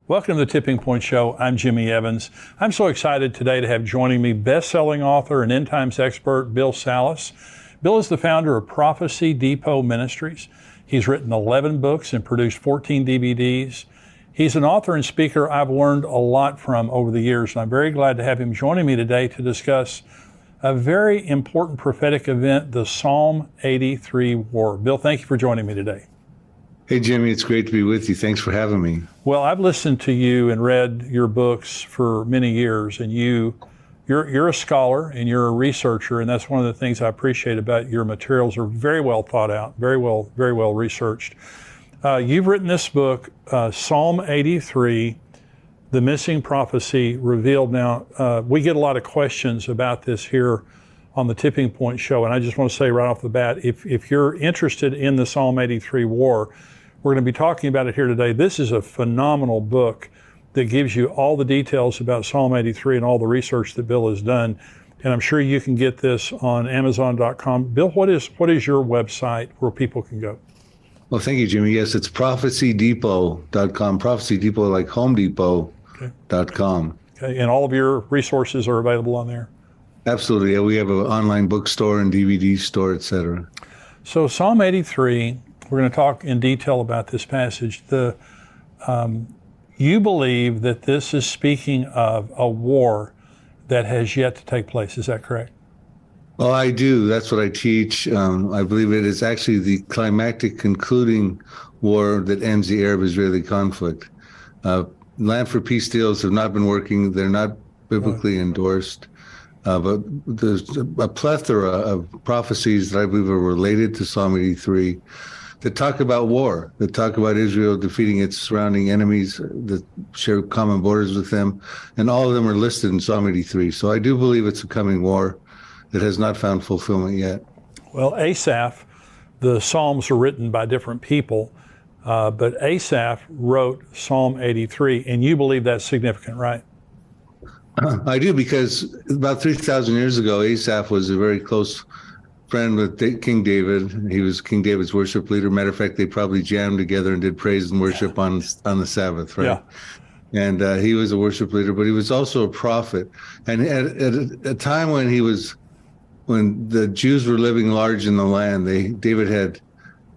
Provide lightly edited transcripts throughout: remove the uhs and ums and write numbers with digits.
Welcome to the Tipping Point Show. I'm Jimmy Evans. I'm so excited today to have joining me best-selling author and end times expert Bill Salus. Bill is the founder of Prophecy Depot Ministries. He's written 11 books and produced 14 DVDs. He's an author and speaker I've learned a lot from over the years, and I'm very glad to have him joining me today to discuss a very important prophetic event, the Psalm 83 War. Bill, thank you for joining me today. Hey, Jimmy, it's great to be with you. Thanks for having me. Well, I've listened to you and read your books for many years, and you're a scholar and you're a researcher, and that's one of the things I appreciate about your materials. Are very well thought out, very well researched. You've written this book, Psalm 83, The Missing Prophecy Revealed. Now, we get a lot of questions about this here on the Tipping Point Show, and I just want to say right off the bat, if you're interested in the Psalm 83 War, we're going to be talking about it here today. This is a phenomenal book that gives you all the details about Psalm 83 and all the research that Bill has done. And I'm sure you can get this on Amazon.com. Bill, what is your website where people can go? Well, thank you, Jimmy. Yes, it's prophecydepot.com. Prophecy Depot, like Home Depot.com. Okay, and all of your resources are available on there? Absolutely. Yeah, we have an online bookstore and DVD store, etc. So Psalm 83, we're going to talk in detail about this passage. You believe that this is speaking of a war that has yet to take place. Is that correct? Well, I do. That's what I teach. I believe it is actually the climactic concluding war that ends the Arab-Israeli conflict. Land for Peace deals have not been working. They're not biblically endorsed. But there's a plethora of prophecies that I believe are related to Psalm 83 that talk about war, that talk about Israel defeating its surrounding enemies that share common borders with them. And all of them are listed in Psalm 83. So I do believe it's a coming war that has not found fulfillment yet. Well, Asaph, the Psalms are written by different people, but Asaph wrote Psalm 83, and you believe that's significant, right? I do, because about 3,000 years ago, Asaph was a very close friend with King David. He was King David's worship leader. Matter of fact, they probably jammed together and did praise and worship on the Sabbath, right? Yeah. And he was a worship leader, but he was also a prophet. And at a time when the Jews were living large in the land,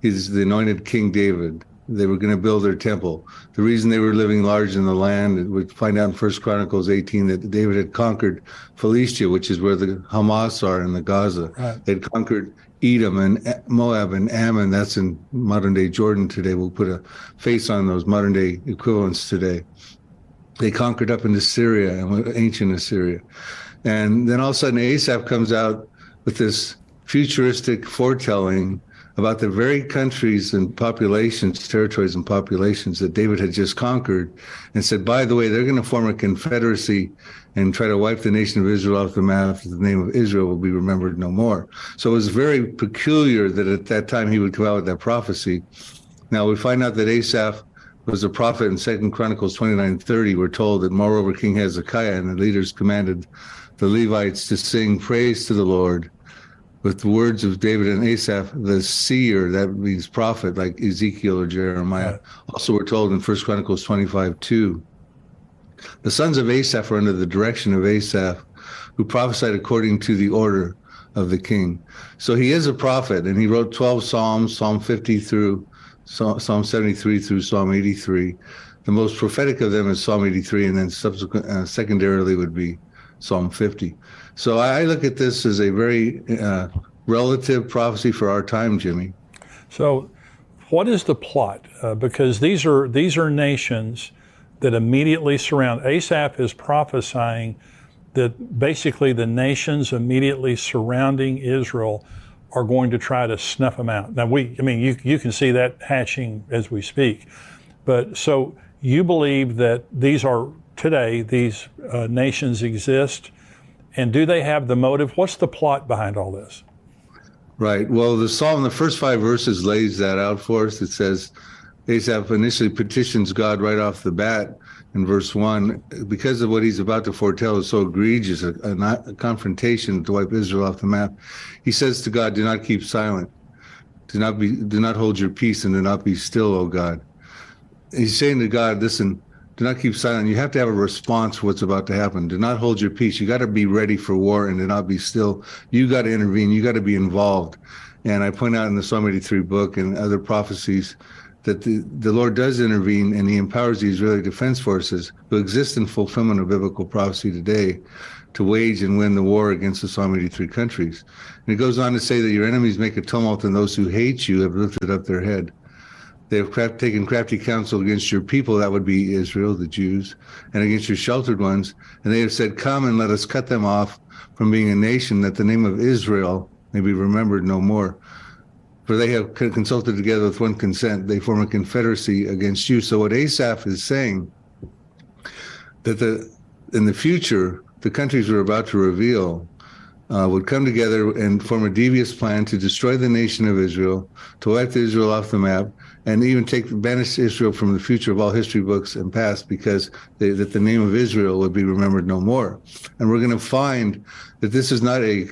he's the anointed King David. They were going to build their temple. The reason they were living large in the land, we find out in 1 Chronicles 18 that David had conquered Philistia, which is where the Hamas are in the Gaza. Right. They'd conquered Edom and Moab and Ammon. That's in modern-day Jordan today. We'll put a face on those modern-day equivalents today. They conquered up into Syria and ancient Assyria. And then all of a sudden, Asaph comes out with this futuristic foretelling about the very countries and populations, territories and populations that David had just conquered, and said, by the way, they're going to form a confederacy and try to wipe the nation of Israel off the map. The name of Israel will be remembered no more. So it was very peculiar that at that time he would come out with that prophecy. Now we find out that Asaph was a prophet in 2 Chronicles 29:30. We're told that moreover King Hezekiah and the leaders commanded the Levites to sing praise to the Lord with the words of David and Asaph, the seer, that means prophet, like Ezekiel or Jeremiah. Right. Also, we're told in 1 Chronicles 25:2, the sons of Asaph are under the direction of Asaph, who prophesied according to the order of the king. So he is a prophet, and he wrote 12 Psalms, Psalm 50 through Psalm 73 through Psalm 83. The most prophetic of them is Psalm 83, and then secondarily would be Psalm 50. So I look at this as a very relative prophecy for our time, Jimmy. So what is the plot? Because these are nations that immediately surround. Asaph is prophesying that basically the nations immediately surrounding Israel are going to try to snuff them out. Now, you can see that hatching as we speak. But so you believe that these nations exist, and do they have the motive? What's the plot behind all this? Right. Well, the Psalm, the first 5 verses lays that out for us. It says Asaph initially petitions God right off the bat in verse 1 because of what he's about to foretell is so egregious, a confrontation to wipe Israel off the map. He says to God, do not keep silent. Do not hold your peace and do not be still, O God. He's saying to God, listen, Do not keep silent. You have to have a response to what's about to happen. Do not hold your peace. You got to be ready for war and do not be still. You got to intervene. You got to be involved. And I point out in the Psalm 83 book and other prophecies that the Lord does intervene, and he empowers the Israeli Defense Forces, who exist in fulfillment of biblical prophecy today, to wage and win the war against the Psalm 83 countries. And it goes on to say that your enemies make a tumult, and those who hate you have lifted up their head. They have taken crafty counsel against your people, that would be Israel, the Jews, and against your sheltered ones. And they have said, come and let us cut them off from being a nation, that the name of Israel may be remembered no more. For they have consulted together with one consent. They form a confederacy against you. So what Asaph is saying, that in the future, the countries we're about to reveal would come together and form a devious plan to destroy the nation of Israel, to wipe Israel off the map, and even banish Israel from the future of all history books and past, because that the name of Israel would be remembered no more. And we're going to find that this is not a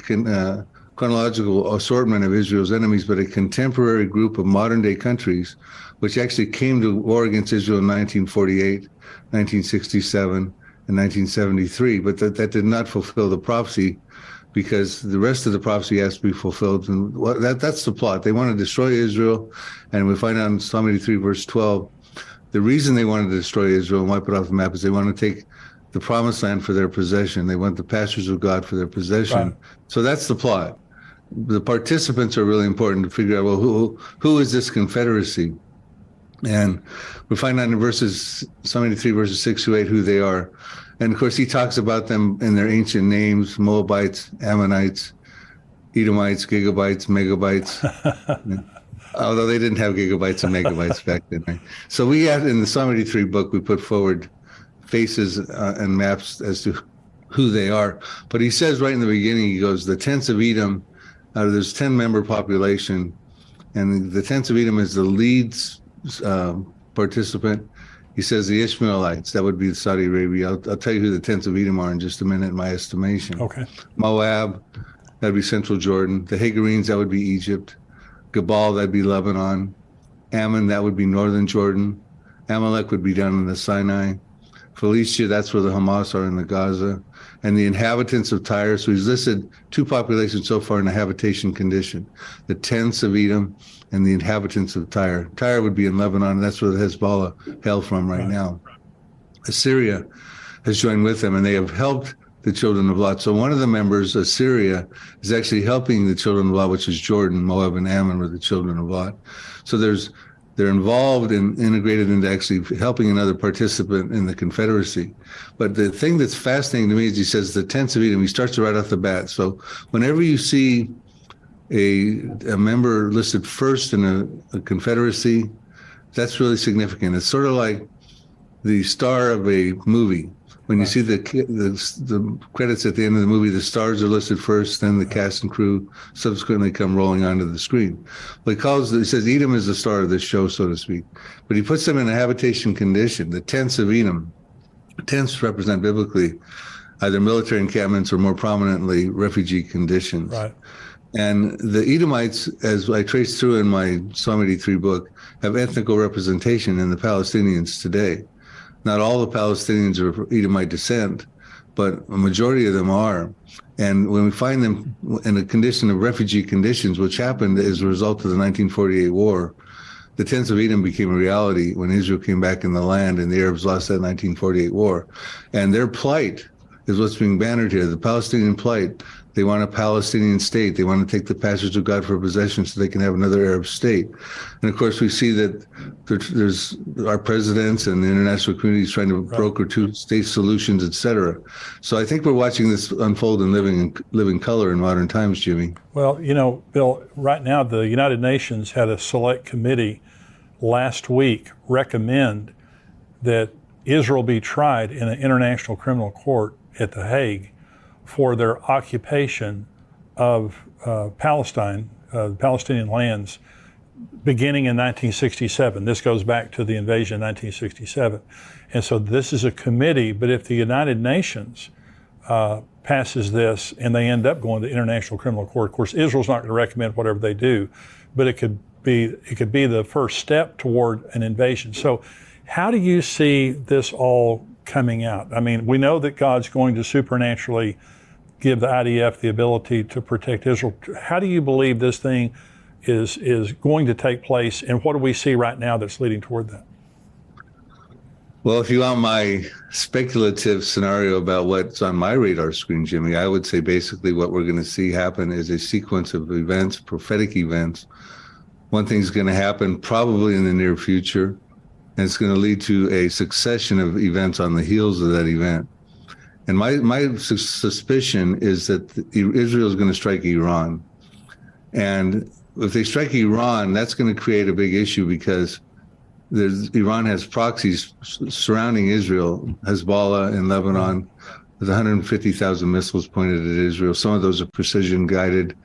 chronological assortment of Israel's enemies, but a contemporary group of modern-day countries, which actually came to war against Israel in 1948, 1967, and 1973. But that did not fulfill the prophecy, because the rest of the prophecy has to be fulfilled. And that's the plot. They want to destroy Israel, and we find out in Psalm 83, verse 12, the reason they wanted to destroy Israel and wipe it off the map is they want to take the promised land for their possession. They want the pastures of God for their possession. Right. So that's the plot. The participants are really important to figure out, well, who is this confederacy? And we find out in Psalm 83, verses 6 to 8, who they are. And of course, he talks about them in their ancient names: Moabites, Ammonites, Edomites, gigabytes, megabytes. Although they didn't have gigabytes and megabytes back then. Right? So we have, in the Psalm 83 book, we put forward faces and maps as to who they are. But he says right in the beginning, he goes, the tents of Edom, there's 10-member population, and the tents of Edom is the lead participant. He says the Ishmaelites, that would be Saudi Arabia. I'll tell you who the tents of Edom are in just a minute, in my estimation. Okay. Moab, that'd be central Jordan. The Hagarenes, that would be Egypt. Gebal, that'd be Lebanon. Ammon, that would be northern Jordan. Amalek would be down in the Sinai. Philistia, that's where the Hamas are in the Gaza. And the inhabitants of Tyre, so he's listed two populations so far in a habitation condition: the tents of Edom and the inhabitants of Tyre. Tyre would be in Lebanon, and that's where the Hezbollah hail from right now. Assyria has joined with them, and they have helped the children of Lot. So one of the members, Assyria, is actually helping the children of Lot, which is Jordan. Moab and Ammon were the children of Lot. So they're involved and integrated into actually helping another participant in the Confederacy. But the thing that's fascinating to me is he says the tents of Edom. He starts to right off the bat. So whenever you see a member listed first in a Confederacy, that's really significant. It's sort of like the star of a movie. When you see the credits at the end of the movie, the stars are listed first, then the cast and crew subsequently come rolling onto the screen. But he says Edom is the star of this show, so to speak. But he puts them in a habitation condition. The tents of Edom, tents represent biblically either military encampments or more prominently refugee conditions. Right. And the Edomites, as I trace through in my Psalm 83 book, have ethnical representation in the Palestinians today. Not all the Palestinians are of Edomite descent, but a majority of them are. And when we find them in a condition of refugee conditions, which happened as a result of the 1948 war, the tents of Edom became a reality when Israel came back in the land and the Arabs lost that 1948 war. And their plight is what's being bannered here, the Palestinian plight. They want a Palestinian state. They want to take the pastures of God for possession so they can have another Arab state. And of course, we see that there's our presidents and the international community is trying to broker two-state solutions, et cetera. So I think we're watching this unfold in living color in modern times, Jimmy. Well, Bill, right now the United Nations had a select committee last week recommend that Israel be tried in an international criminal court at The Hague for their occupation of Palestine, the Palestinian lands, beginning in 1967. This goes back to the invasion in 1967. And so this is a committee, but if the United Nations passes this and they end up going to International Criminal Court, of course, Israel's not going to recommend whatever they do, but it could be the first step toward an invasion. So How do you see this all coming out? I mean, we know that God's going to supernaturally give the IDF the ability to protect Israel. How do you believe this thing is going to take place, and what do we see right now that's leading toward that? Well, if you want my speculative scenario about what's on my radar screen, Jimmy, I would say basically what we're going to see happen is a sequence of events, prophetic events. One thing's going to happen probably in the near future, and it's going to lead to a succession of events on the heels of that event. And my suspicion is that Israel is going to strike Iran. And if they strike Iran, that's going to create a big issue because Iran has proxies surrounding Israel, Hezbollah in Lebanon, with 150,000 missiles pointed at Israel. Some of those are precision guided,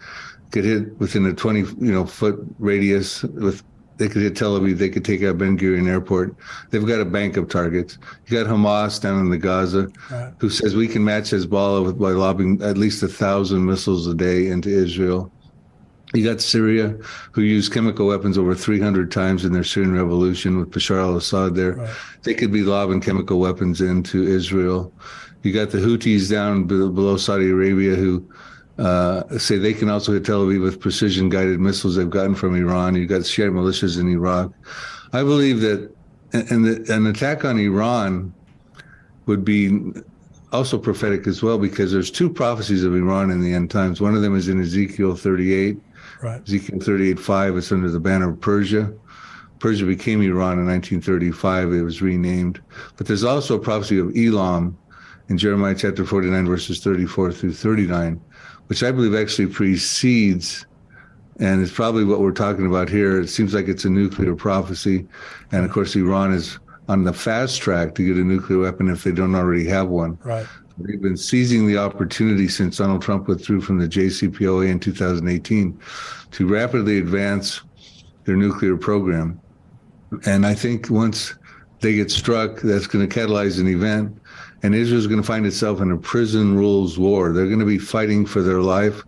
could hit within a 20-foot radius. They could hit Tel Aviv. They could take out Ben Gurion Airport. They've got a bank of targets. You got Hamas down in the Gaza, right, who says we can match Hezbollah by lobbing at least 1,000 missiles a day into Israel. You got Syria, who used chemical weapons over 300 times in their Syrian revolution with Bashar al-Assad there. Right. They could be lobbing chemical weapons into Israel. You got the Houthis down below Saudi Arabia who say they can also hit Tel Aviv with precision-guided missiles they've gotten from Iran. You got Shiite militias in Iraq. I believe that an attack on Iran would be also prophetic as well, because there's two prophecies of Iran in the end times. One of them is in Ezekiel 38. Right. Ezekiel 38:5, it's under the banner of Persia. Persia became Iran in 1935. It was renamed. But there's also a prophecy of Elam in Jeremiah chapter 49, verses 34 through 39, which I believe actually precedes, and it's probably what we're talking about here. It seems like it's a nuclear prophecy. And of course, Iran is on the fast track to get a nuclear weapon if they don't already have one. Right. They've been seizing the opportunity since Donald Trump withdrew from the JCPOA in 2018 to rapidly advance their nuclear program. And I think once they get struck, that's going to catalyze an event, and Israel's going to find itself in a prison rules war. They're going to be fighting for their life.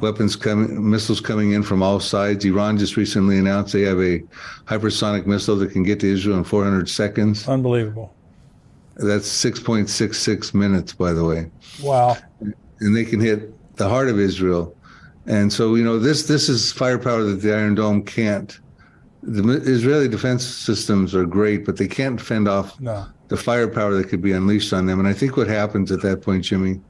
Weapons coming, missiles coming in from all sides. Iran just recently announced they have a hypersonic missile that can get to Israel in 400 seconds. Unbelievable. That's 6.66 minutes, by the way. Wow. And they can hit the heart of Israel. And so, this is firepower that the Iron Dome can't. The Israeli defense systems are great, but they can't fend off the firepower that could be unleashed on them. And I think what happens at that point, Jimmy,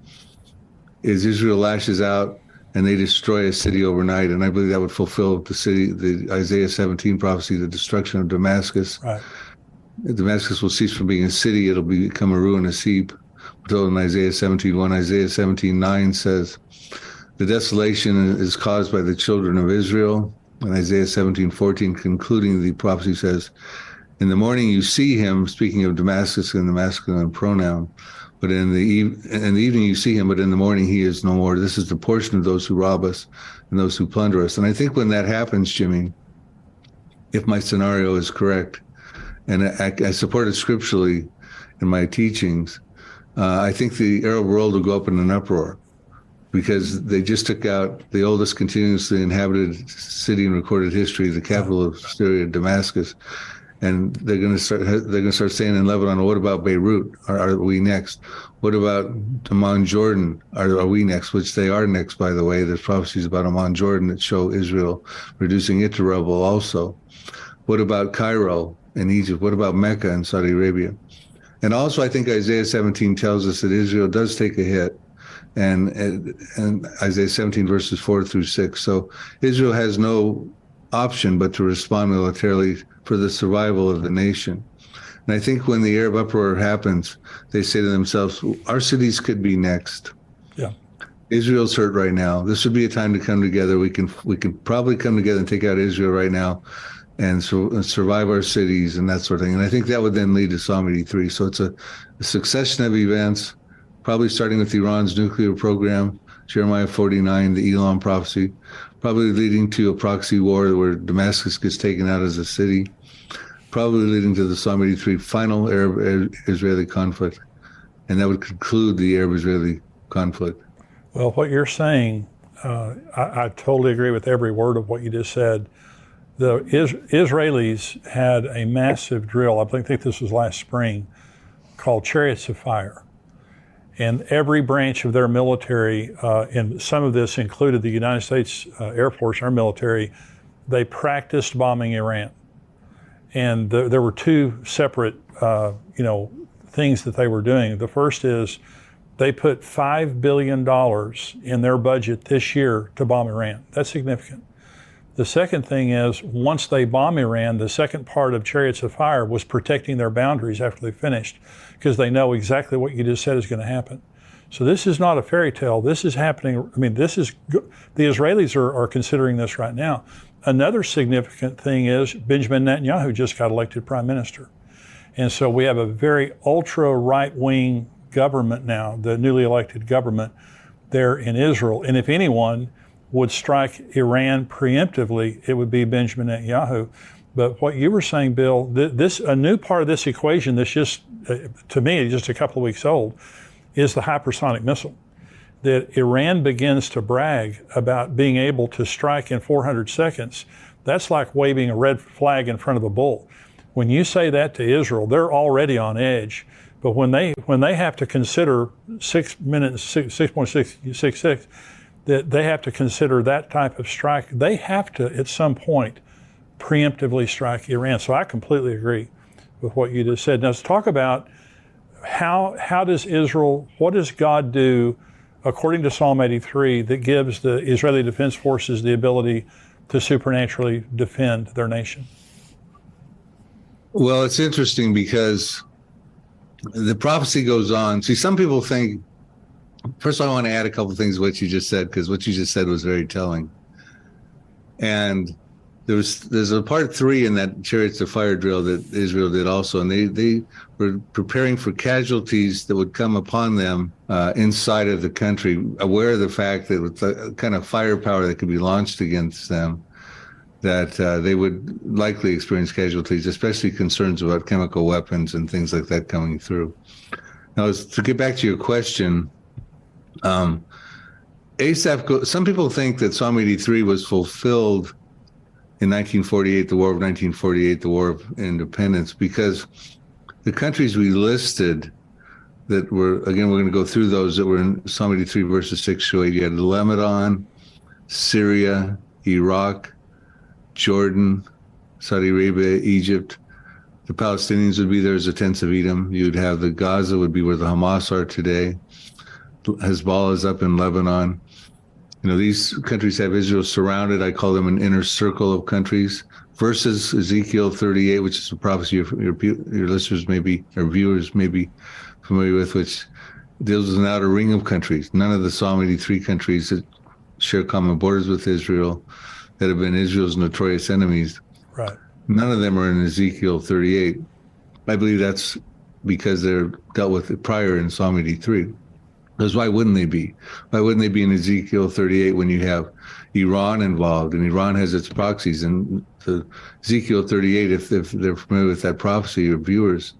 is Israel lashes out and they destroy a city overnight. And I believe that would fulfill the Isaiah 17 prophecy, the destruction of Damascus. Right. Damascus will cease from being a city. It'll become a ruinous heap. We're told in Isaiah 17:1. Isaiah 17:9 says, the desolation is caused by the children of Israel. And Isaiah 17:14, concluding the prophecy, says, in the morning you see him, speaking of Damascus in the masculine pronoun, but in the evening you see him, but in the morning he is no more. This is the portion of those who rob us and those who plunder us. And I think when that happens, Jimmy, if my scenario is correct, and I support it scripturally in my teachings, I think the Arab world will go up in an uproar, because they just took out the oldest continuously inhabited city in recorded history, the capital of Syria, Damascus, and they're going to start saying in Lebanon, what about Beirut? Are we next? What about Amman, Jordan? Are we next? Which they are next, by the way. There's prophecies about Amman, Jordan that show Israel reducing it to rubble also. What about Cairo in Egypt? What about Mecca in Saudi Arabia? And also, I think Isaiah 17 tells us that Israel does take a hit. And Isaiah 17 verses 4 through 6. So Israel has no option but to respond militarily for the survival of the nation. And I think when the Arab uproar happens, they say to themselves, our cities could be next. Yeah. Israel's hurt right now. This would be a time to come together. We can probably come together and take out Israel right now and survive our cities and that sort of thing. And I think that would then lead to Psalm 83. So it's a succession of events, probably starting with Iran's nuclear program, Jeremiah 49, the Elam prophecy, probably leading to a proxy war where Damascus gets taken out as a city, probably leading to the Psalm 83 final Arab-Israeli conflict. And that would conclude the Arab-Israeli conflict. Well, what you're saying, I totally agree with every word of what you just said. The Israelis had a massive drill, I think this was last spring, called Chariots of Fire. And every branch of their military, and some of this included the United States Air Force, our military, they practiced bombing Iran. And there were two separate, things that they were doing. The first is they put $5 billion in their budget this year to bomb Iran. That's significant. The second thing is, once they bomb Iran, the second part of Chariots of Fire was protecting their boundaries after they finished, because they know exactly what you just said is going to happen. So this is not a fairy tale. This is happening. I mean, the Israelis are considering this right now. Another significant thing is Benjamin Netanyahu just got elected prime minister. And so we have a very ultra right-wing government now, the newly elected government there in Israel. And if anyone would strike Iran preemptively, it would be Benjamin Netanyahu. But what you were saying, Bill, a new part of this equation that's just, to me, just a couple of weeks old, is the hypersonic missile. That Iran begins to brag about being able to strike in 400 seconds. That's like waving a red flag in front of a bull. When you say that to Israel, they're already on edge. But when they have to consider 6.666, that they have to consider that type of strike, they have to, at some point, preemptively strike Iran. So I completely agree with what you just said. Now let's talk about how does Israel, what does God do according to Psalm 83 that gives the Israeli Defense Forces the ability to supernaturally defend their nation? Well, it's interesting because the prophecy goes on. See, some people think, first I want to add a couple of things to what you just said, because what you just said was very telling. And there's a part 3 in that Chariots of Fire drill that Israel did also, and they were preparing for casualties that would come upon them inside of the country, aware of the fact that with the kind of firepower that could be launched against them, that they would likely experience casualties, especially concerns about chemical weapons and things like that coming through. Now, to get back to your question, Asaph, some people think that Psalm 83 was fulfilled in 1948, the War of 1948, the War of Independence, because the countries we listed that were, again, we're going to go through those that were in Psalm 83 verses 6 to 8. You had Lebanon, Syria, Iraq, Jordan, Saudi Arabia, Egypt. The Palestinians would be there as the tents of Edom. You'd have the Gaza would be where the Hamas are today. Hezbollah is up in Lebanon. You know, these countries have Israel surrounded. I call them an inner circle of countries, versus Ezekiel 38, which is a prophecy your listeners may be, or viewers may be familiar with, which deals with an outer ring of countries. None of the Psalm 83 countries that share common borders with Israel, that have been Israel's notorious enemies. Right. None of them are in Ezekiel 38. I believe that's because they're dealt with prior in Psalm 83. Because why wouldn't they be? Why wouldn't they be in Ezekiel 38 when you have Iran involved, and Iran has its proxies? And Ezekiel 38, if they're familiar with that prophecy, your viewers,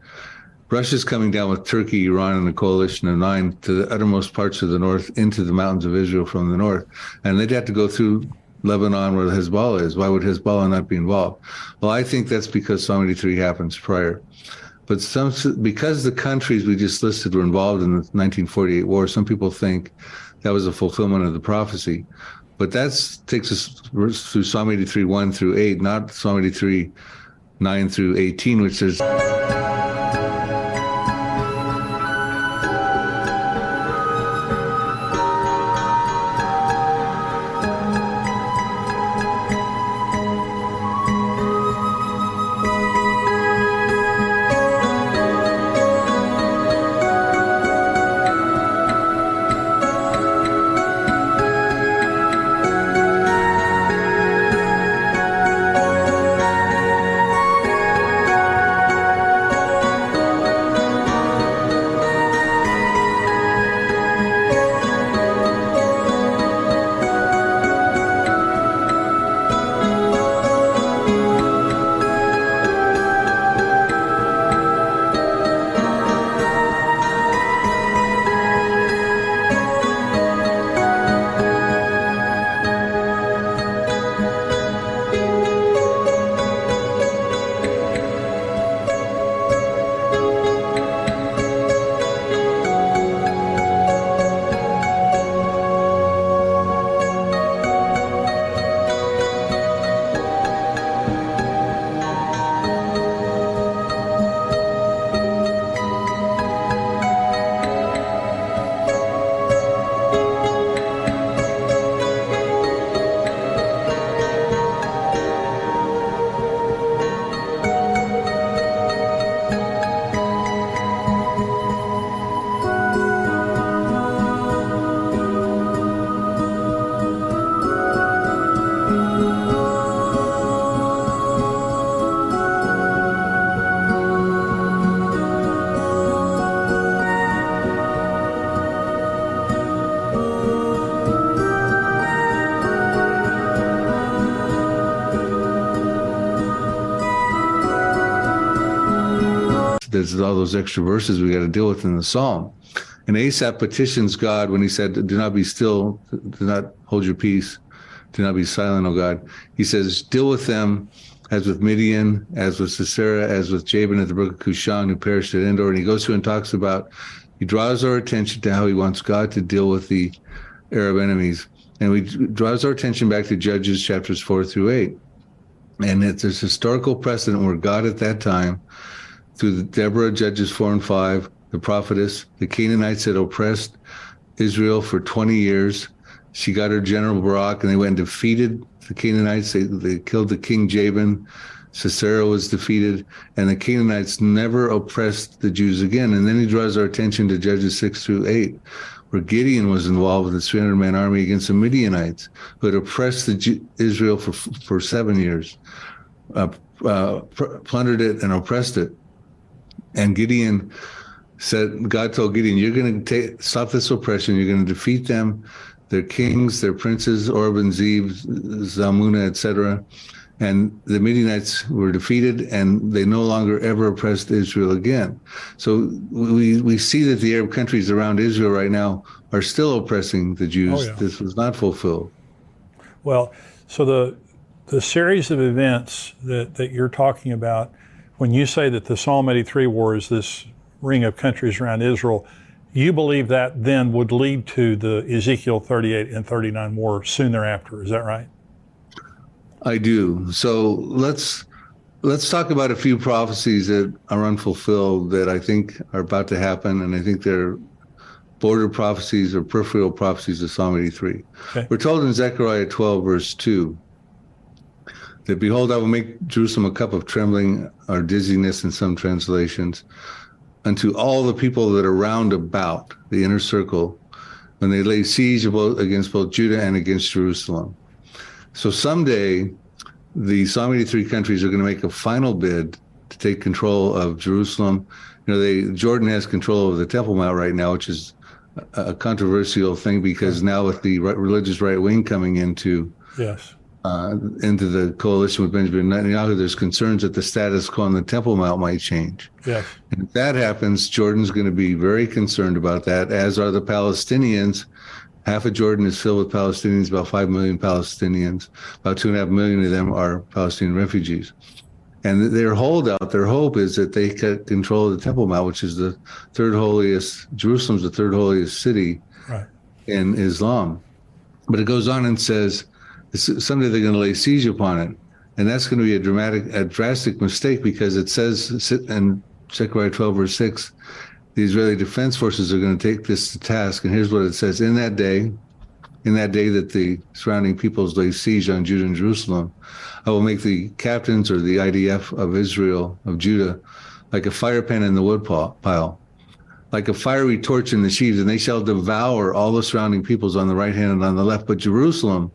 Russia's coming down with Turkey, Iran, and a coalition of 9 to the uttermost parts of the north, into the mountains of Israel from the north. And they'd have to go through Lebanon where Hezbollah is. Why would Hezbollah not be involved? Well, I think that's because Psalm 83 happens prior. But because the countries we just listed were involved in the 1948 war, some people think that was a fulfillment of the prophecy. But that takes us through Psalm 83, 1 through 8, not Psalm 83, 9 through 18, which says... there's all those extra verses we got to deal with in the psalm. And Asaph petitions God when he said, do not be still, do not hold your peace, do not be silent, O God. He says, deal with them as with Midian, as with Sisera, as with Jabin at the brook of Kushan, who perished at Endor. And he goes through and talks about, he draws our attention to how he wants God to deal with the Arab enemies. And he draws our attention back to Judges chapters 4-8. And it's this historical precedent where God at that time, through the Deborah, Judges 4 and 5, the prophetess, the Canaanites had oppressed Israel for 20 years. She got her general Barak, and they went and defeated the Canaanites. They killed the king Jabin. Sisera was defeated, and the Canaanites never oppressed the Jews again. And then he draws our attention to Judges 6-8, where Gideon was involved with a 300-man army against the Midianites, who had oppressed Israel for 7 years, plundered it and oppressed it. And Gideon said, God told Gideon, you're going to stop this oppression. You're going to defeat them, their kings, their princes, Orb and Zeb, Zalmunna, etc. And the Midianites were defeated, and they no longer ever oppressed Israel again. So we see that the Arab countries around Israel right now are still oppressing the Jews. Oh, yeah. This was not fulfilled. Well, so the series of events that you're talking about, when you say that the Psalm 83 war is this ring of countries around Israel, you believe that then would lead to the Ezekiel 38 and 39 war soon thereafter. Is that right? I do. So let's talk about a few prophecies that are unfulfilled that I think are about to happen, and I think they're border prophecies or peripheral prophecies of Psalm 83. Okay. We're told in Zechariah 12, verse 2, that behold, I will make Jerusalem a cup of trembling or dizziness in some translations, unto all the people that are round about the inner circle, when they lay siege against both Judah and against Jerusalem. So someday, the Psalm 83 countries are going to make a final bid to take control of Jerusalem. You know, Jordan has control over the Temple Mount right now, which is a controversial thing because now with the religious right wing coming into the coalition with Benjamin Netanyahu, there's concerns that the status quo on the Temple Mount might change. Yes. And if that happens, Jordan's going to be very concerned about that, as are the Palestinians. Half of Jordan is filled with Palestinians, about 5 million Palestinians. About 2.5 million of them are Palestinian refugees. And their hope is that they get control of the Temple Mount, which is the third holiest, Jerusalem's the third holiest city in Islam. But it goes on and says, someday they're going to lay siege upon it. And that's going to be a drastic mistake, because it says in Zechariah 12, verse 6, the Israeli Defense Forces are going to take this to task. And here's what it says. In that day that the surrounding peoples lay siege on Judah and Jerusalem, I will make the captains or the IDF of Israel, of Judah, like a fire pan in the wood pile, like a fiery torch in the sheaves, and they shall devour all the surrounding peoples on the right hand and on the left. But Jerusalem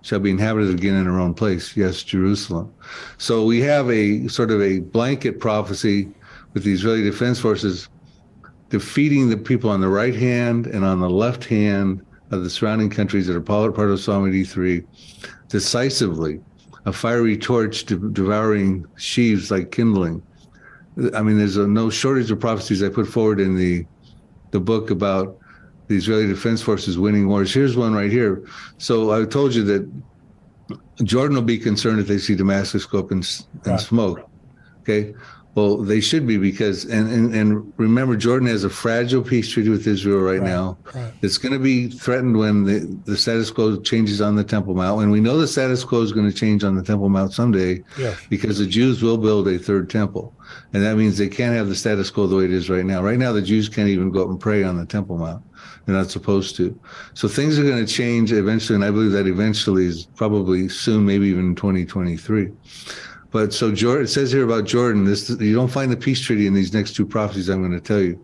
shall be inhabited again in her own place. Yes, Jerusalem. So we have a sort of a blanket prophecy with the Israeli Defense Forces defeating the people on the right hand and on the left hand of the surrounding countries that are part of Psalm 83 decisively, a fiery torch devouring sheaves like kindling. I mean, there's no shortage of prophecies I put forward in the book about the Israeli Defense Forces winning wars. Here's one right here. So I told you that Jordan will be concerned if they see Damascus go up in smoke. Okay. Well, they should be, because, and remember, Jordan has a fragile peace treaty with Israel right now. It's going to be threatened when the status quo changes on the Temple Mount. And we know the status quo is going to change on the Temple Mount someday, because the Jews will build a third temple. And that means they can't have the status quo the way it is right now. Right now, the Jews can't even go up and pray on the Temple Mount. They're not supposed to. So things are going to change eventually, and I believe that eventually is probably soon, maybe even in 2023. But so Jordan, it says here about Jordan, you don't find the peace treaty in these next two prophecies I'm going to tell you.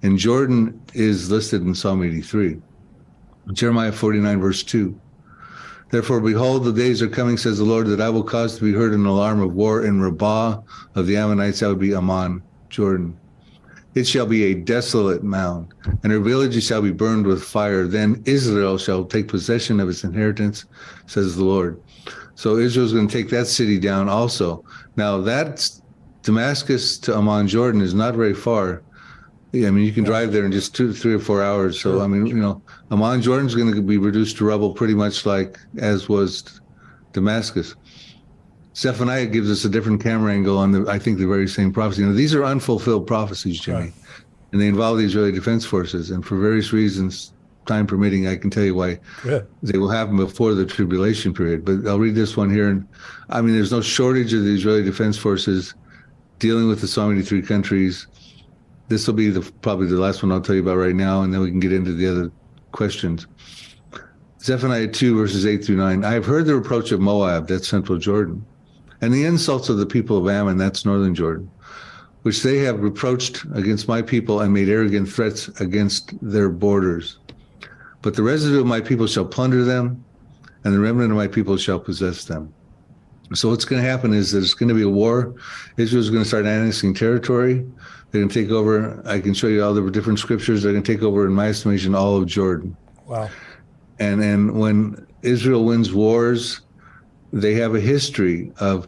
And Jordan is listed in Psalm 83. Jeremiah 49, verse 2. Therefore, behold, the days are coming, says the Lord, that I will cause to be heard an alarm of war in Rabbah of the Ammonites. That would be Ammon, Jordan. It shall be a desolate mound, and her villages shall be burned with fire. Then Israel shall take possession of its inheritance, says the Lord. So Israel's going to take that city down also. Now that Damascus to Amman, Jordan is not very far. Yeah, I mean, you can drive there in just 2, 3, or 4 hours. So, I mean, Amman, Jordan's going to be reduced to rubble pretty much like as was Damascus. Zephaniah gives us a different camera angle on I think the very same prophecy. These are unfulfilled prophecies, Jimmy, Right. and they involve the Israeli Defense Forces. And for various reasons, time permitting, I can tell you why they will happen before the tribulation period. But I'll read this one here. And I mean, there's no shortage of the Israeli Defense Forces dealing with the Psalm 83 countries. This will be probably the last one I'll tell you about right now, and then we can get into the other questions. Zephaniah 2, verses 8 through 9. I have heard the reproach of Moab, that's central Jordan, and the insults of the people of Ammon, that's northern Jordan, which they have reproached against my people and made arrogant threats against their borders. But the residue of my people shall plunder them, and the remnant of my people shall possess them. So what's going to happen is that it's going to be a war. Israel's going to start annexing territory. They're going to take over. I can show you all the different scriptures. They're going to take over, in my estimation, all of Jordan. Wow. And when Israel wins wars, they have a history of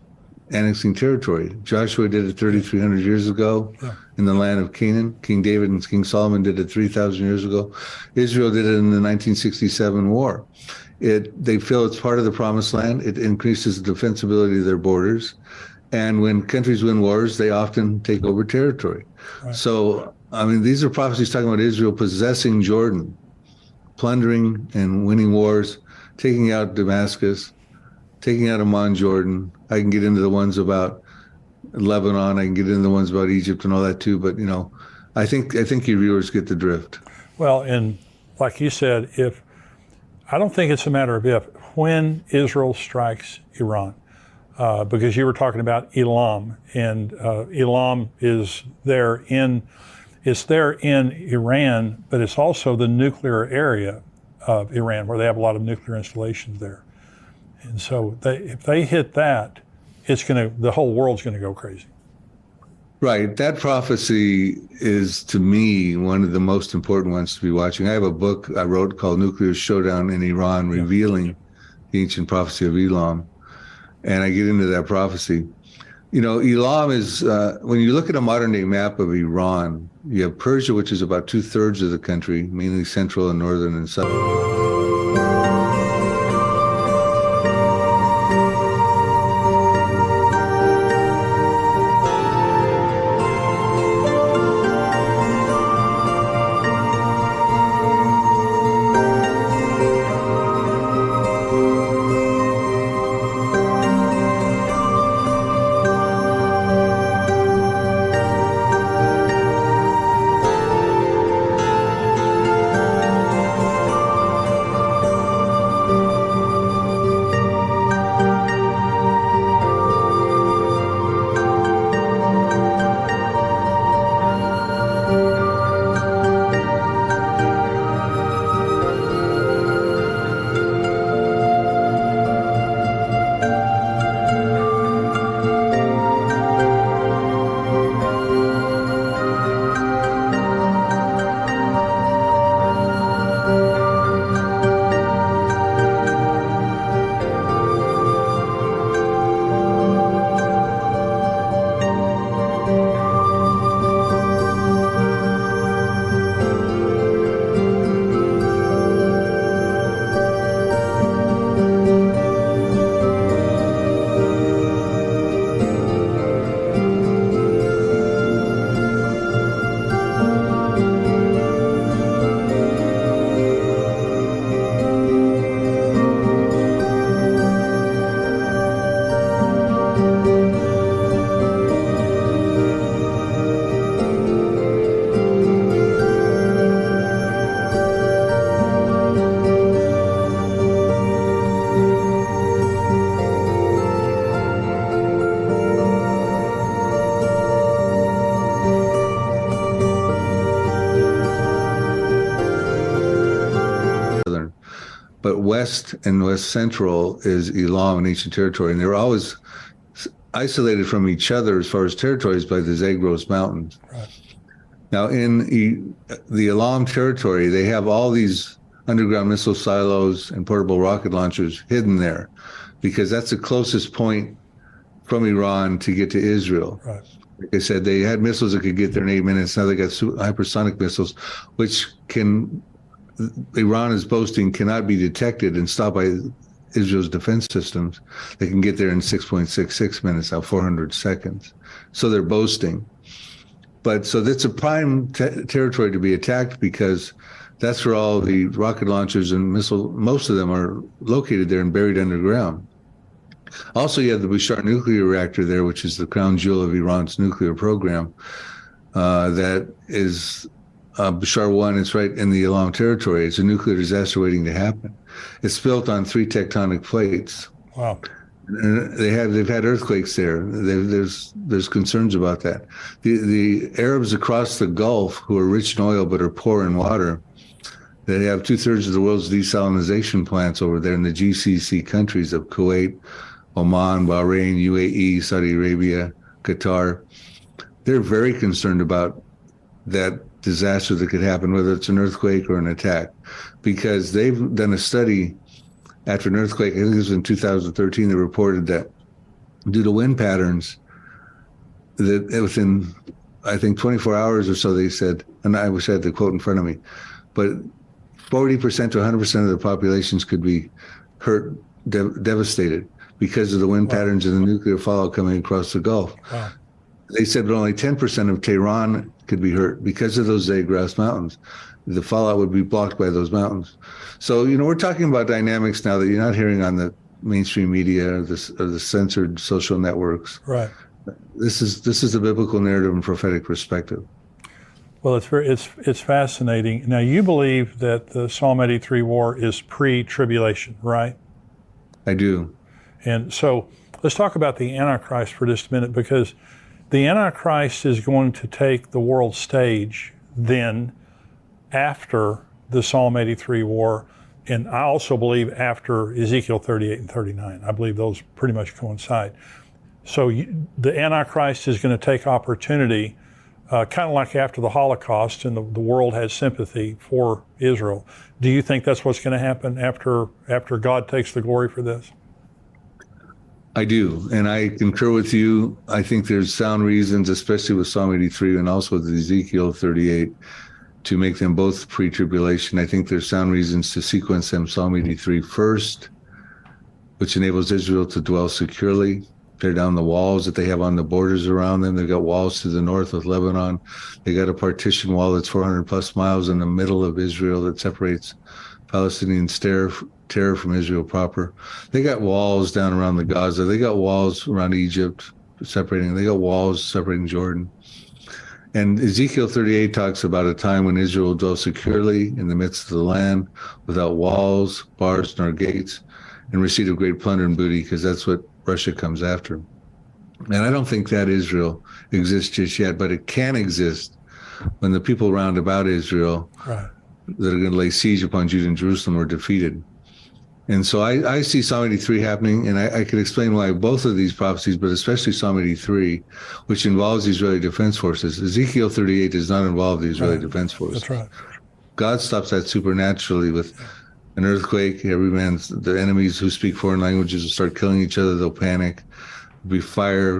annexing territory. Joshua did it 3,300 years ago in the land of Canaan. King David and King Solomon did it 3,000 years ago. Israel did it in the 1967 war. They feel it's part of the promised land. It increases the defensibility of their borders. And when countries win wars, they often take over territory. Right. So, I mean, these are prophecies talking about Israel possessing Jordan, plundering and winning wars, taking out Damascus, taking out Amman, Jordan. I can get into the ones about Lebanon. I can get into the ones about Egypt and all that too. But, I think your viewers get the drift. Well, and like you said, I don't think it's a matter of when Israel strikes Iran. Because you were talking about Elam, and Elam is there in Iran, but it's also the nuclear area of Iran, where they have a lot of nuclear installations there. And so if they hit that, the whole world's going to go crazy. Right. That prophecy is, to me, one of the most important ones to be watching. I have a book I wrote called Nuclear Showdown in Iran, revealing the ancient prophecy of Elam. And I get into that prophecy. Elam is, when you look at a modern day map of Iran, you have Persia, which is about 2/3 of the country, mainly central and northern and southern. But west and west central is Elam and ancient territory, and they're always isolated from each other as far as territories by the Zagros Mountains. Right. Now, in the Elam territory, they have all these underground missile silos and portable rocket launchers hidden there, because that's the closest point from Iran to get to Israel. Right. Like I said, they had missiles that could get there in 8 minutes. Now they got hypersonic missiles, which Iran is boasting cannot be detected and stopped by Israel's defense systems. They can get there in 6.66 minutes, now 400 seconds. So they're boasting. But so that's a prime territory to be attacked, because that's where all the rocket launchers and most of them are located there and buried underground. Also, you have the Bushehr nuclear reactor there, which is the crown jewel of Iran's nuclear program. That is Bushehr 1. It's right in the Alam territory. It's a nuclear disaster waiting to happen. It's built on 3 tectonic plates. Wow. And they've had earthquakes there. There's concerns about that. The Arabs across the Gulf, who are rich in oil but are poor in water, they have 2/3 of the world's desalination plants over there in the GCC countries of Kuwait, Oman, Bahrain, UAE, Saudi Arabia, Qatar. They're very concerned about that disaster that could happen, whether it's an earthquake or an attack, because they've done a study after an earthquake. I think it was in 2013. They reported that due to wind patterns, that within, I think, 24 hours or so, they said, and I wish I had the quote in front of me, but 40% to 100% of the populations could be hurt, devastated, because of the wind patterns and the nuclear fallout coming across the Gulf. Wow. They said that only 10% of Tehran could be hurt because of those Zagros mountains. The fallout would be blocked by those mountains. So, we're talking about dynamics now that you're not hearing on the mainstream media or the censored social networks. Right. This is the biblical narrative and prophetic perspective. Well, it's fascinating. Now, you believe that the Psalm 83 war is pre-tribulation, right? I do. And so let's talk about the Antichrist for just a minute, because the Antichrist is going to take the world stage then after the Psalm 83 war, and I also believe after Ezekiel 38 and 39. I believe those pretty much coincide. So the Antichrist is going to take opportunity, kind of like after the Holocaust, and the world has sympathy for Israel. Do you think that's what's going to happen after God takes the glory for this? I do, and I concur with you. I think there's sound reasons, especially with Psalm 83 and also with Ezekiel 38, to make them both pre-tribulation. I think there's sound reasons to sequence them Psalm 83 first, which enables Israel to dwell securely, tear down the walls that they have on the borders around them. They've got walls to the north with Lebanon. They got a partition wall that's 400 plus miles in the middle of Israel that separates Palestinian terror from Israel proper. They got walls down around the Gaza. They got walls around Egypt separating. They got walls separating Jordan. And Ezekiel 38 talks about a time when Israel will dwell securely in the midst of the land, without walls, bars, nor gates, and receive of great plunder and booty, because that's what Russia comes after. And I don't think that Israel exists just yet, but it can exist when the people round about Israel Right. that are going to lay siege upon Judah and Jerusalem are defeated. And so I see Psalm 83 happening, and I could explain why both of these prophecies, but especially Psalm 83, which involves the Israeli Defense Forces. Ezekiel 38 does not involve the Israeli Defense Forces. That's right. God stops that supernaturally with an earthquake. The enemies who speak foreign languages will start killing each other. They'll panic. There'll be fire,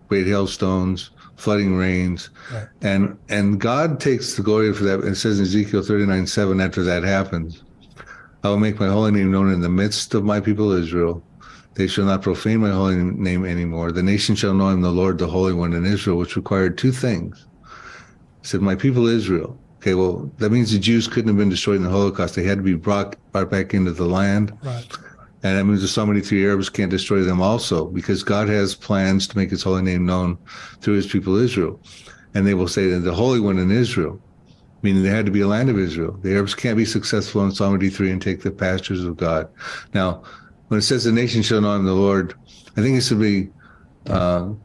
great hailstones, flooding rains. Right. And God takes the glory for that. It says in Ezekiel 39:7, after that happens, I will make my holy name known in the midst of my people Israel. They shall not profane my holy name anymore. The nation shall know I am the Lord, the Holy One in Israel, which required 2 things. It said, my people Israel. Okay, well, that means the Jews couldn't have been destroyed in the Holocaust. They had to be brought back into the land. Right. And that means the Psalm 83 Arabs can't destroy them also, because God has plans to make his holy name known through his people Israel. And they will say that the Holy One in Israel, meaning there had to be a land of Israel. The Arabs can't be successful in Psalm 83 and take the pastures of God. Now, when it says the nation shall know I'm the Lord, I think it should be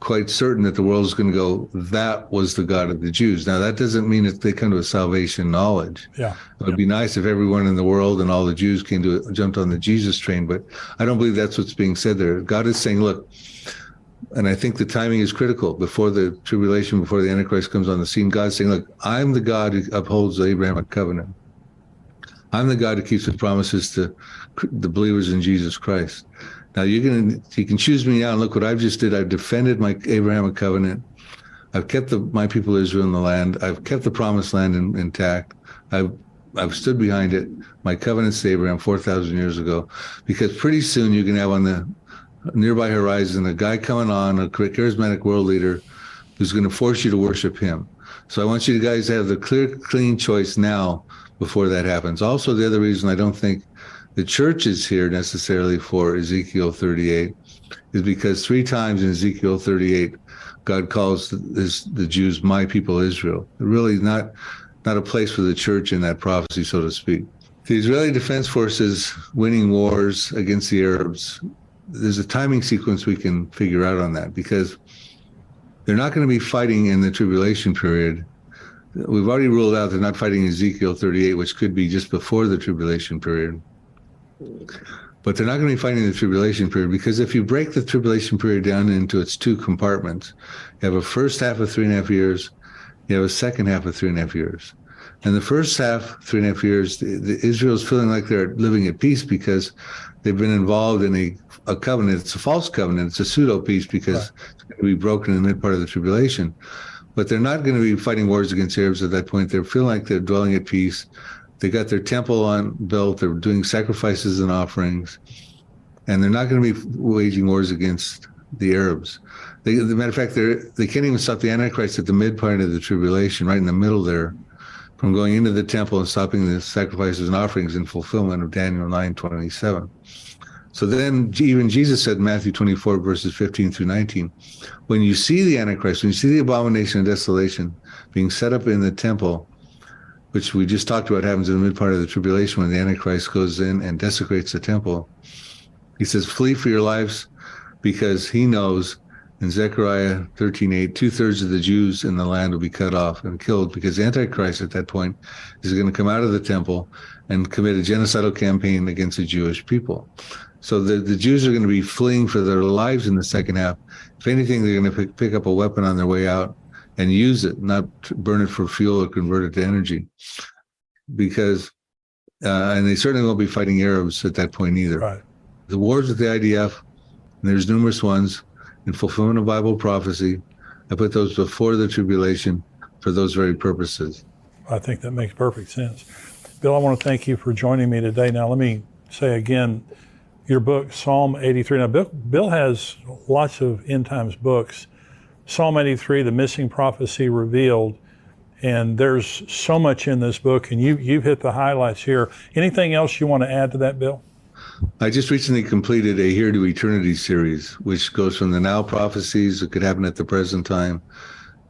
quite certain that the world is going to go, that was the God of the Jews. Now, that doesn't mean that they come to a salvation knowledge. Yeah. It would be nice if everyone in the world and all the Jews jumped on the Jesus train, but I don't believe that's what's being said there. God is saying, look, and I think the timing is critical. Before the tribulation, before the Antichrist comes on the scene, God's saying, look, I'm the God who upholds the Abrahamic covenant. I'm the God who keeps his promises to the believers in Jesus Christ. Now you can choose me now, and look what I've just did. I've defended my Abrahamic covenant. I've kept my people Israel in the land. I've kept the promised land intact. I've stood behind it. My covenants to Abraham 4,000 years ago, because pretty soon you can have on the nearby horizon a guy coming on, a charismatic world leader, who's going to force you to worship him. So I want you guys to have the clear, clean choice now before that happens. Also, the other reason I don't think the church is here necessarily for Ezekiel 38 is because 3 times in Ezekiel 38, God calls the Jews my people Israel. Really not a place for the church in that prophecy, so to speak. The Israeli Defense Forces winning wars against the Arabs, there's a timing sequence we can figure out on that, because they're not going to be fighting in the tribulation period. We've already ruled out they're not fighting Ezekiel 38, which could be just before the tribulation period. But they're not going to be fighting the tribulation period, because if you break the tribulation period down into its 2 compartments, you have a first half of 3.5 years, you have a second half of 3.5 years. And the first half, 3.5 years, Israel's feeling like they're living at peace because they've been involved in a covenant. It's a false covenant. It's a pseudo-peace because it's going to be broken in the mid part of the tribulation. But they're not going to be fighting wars against Arabs at that point. They're feeling like they're dwelling at peace. They got their temple built. They're doing sacrifices and offerings. And they're not going to be waging wars against the Arabs. As a matter of fact, they can't even stop the Antichrist at the mid part of the tribulation, right in the middle there, from going into the temple and stopping the sacrifices and offerings in fulfillment of Daniel 9:27. So then even Jesus said in Matthew 24, verses 15 through 19, when you see the Antichrist, when you see the abomination of desolation being set up in the temple, which we just talked about happens in the mid part of the tribulation when the Antichrist goes in and desecrates the temple, he says, flee for your lives, because he knows in Zechariah 13:8, 2/3 of the Jews in the land will be cut off and killed, because the Antichrist at that point is going to come out of the temple and commit a genocidal campaign against the Jewish people. So the Jews are going to be fleeing for their lives in the second half. If anything, they're going to pick up a weapon on their way out and use it, not burn it for fuel or convert it to energy. Because, and they certainly won't be fighting Arabs at that point either. Right. The wars with the IDF, and there's numerous ones, in fulfillment of Bible prophecy, I put those before the tribulation for those very purposes. I think that makes perfect sense. Bill, I want to thank you for joining me today. Now, let me say again, your book, Psalm 83. Now, Bill has lots of end times books. Psalm 83, The Missing Prophecy Revealed, and there's so much in this book, and you've hit the highlights here. Anything else you want to add to that, Bill? I just recently completed a Here to Eternity series, which goes from the now prophecies that could happen at the present time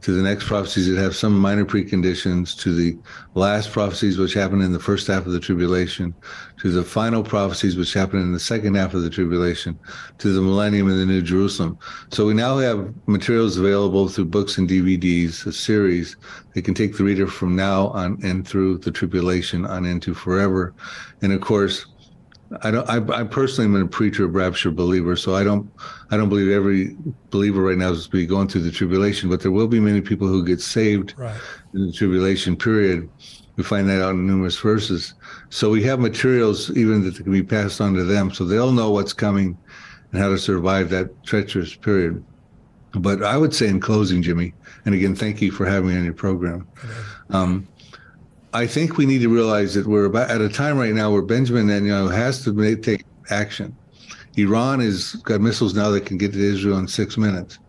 to the next prophecies that have some minor preconditions, to the last prophecies which happen in the first half of the tribulation, to the final prophecies which happen in the second half of the tribulation, to the millennium and the New Jerusalem. So we now have materials available through books and DVDs, a series that can take the reader from now on and through the tribulation on into forever. And of course, I personally am a preacher, rapture believer, so I don't believe every believer right now is to be going through the tribulation, but there will be many people who get saved in the tribulation period. We find that out in numerous verses. So we have materials even that can be passed on to them, so they'll know what's coming and how to survive that treacherous period. But I would say in closing, Jimmy, and again, thank you for having me on your program. I think we need to realize that we're about at a time right now where Benjamin Netanyahu has to take action. Iran has got missiles now that can get to Israel in 6 minutes.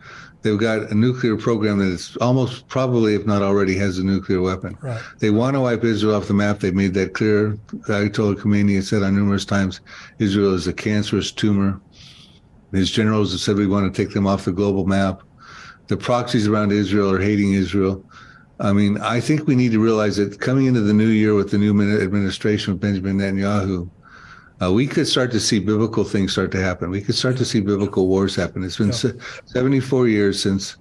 They've got a nuclear program that is almost probably, if not already, has a nuclear weapon. Right. They want to wipe Israel off the map. They've made that clear. Ayatollah Khomeini has said on numerous times, Israel is a cancerous tumor. His generals have said we want to take them off the global map. The proxies around Israel are hating Israel. I mean, I think we need to realize that coming into the new year with the new administration of Benjamin Netanyahu, we could start to see biblical things start to happen. We could start to see biblical wars happen. It's been 74 years since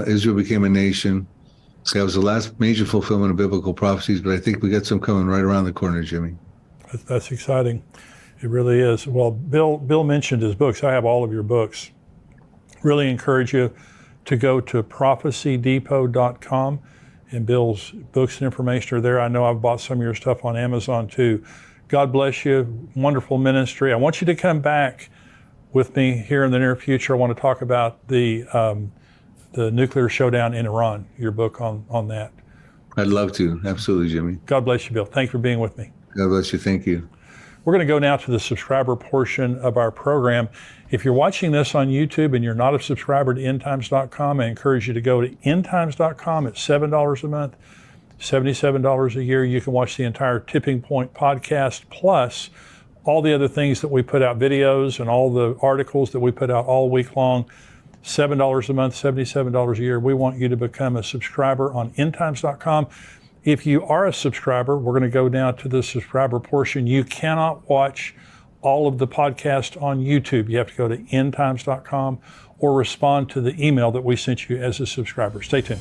Israel became a nation. That was the last major fulfillment of biblical prophecies, but I think we got some coming right around the corner, Jimmy. That's exciting. It really is. Well, Bill mentioned his books. I have all of your books. Really encourage you to go to prophecydepot.com, and Bill's books and information are there. I know I've bought some of your stuff on Amazon too. God bless you. Wonderful ministry. I want you to come back with me here in the near future. I want to talk about the the nuclear showdown in Iran, your book on that. I'd love to. Absolutely, Jimmy. God bless you, Bill. Thank you for being with me. God bless you. Thank you. We're going to go now to the subscriber portion of our program. If you're watching this on YouTube and you're not a subscriber to endtimes.com, I encourage you to go to endtimes.com at $7 a month, $77 a year. You can watch the entire Tipping Point podcast, plus all the other things that we put out, videos and all the articles that we put out all week long. $7 a month, $77 a year. We want you to become a subscriber on endtimes.com. If you are a subscriber, we're going to go now to the subscriber portion. You cannot watch all of the podcast on YouTube. You have to go to endtimes.com or respond to the email that we sent you as a subscriber. Stay tuned.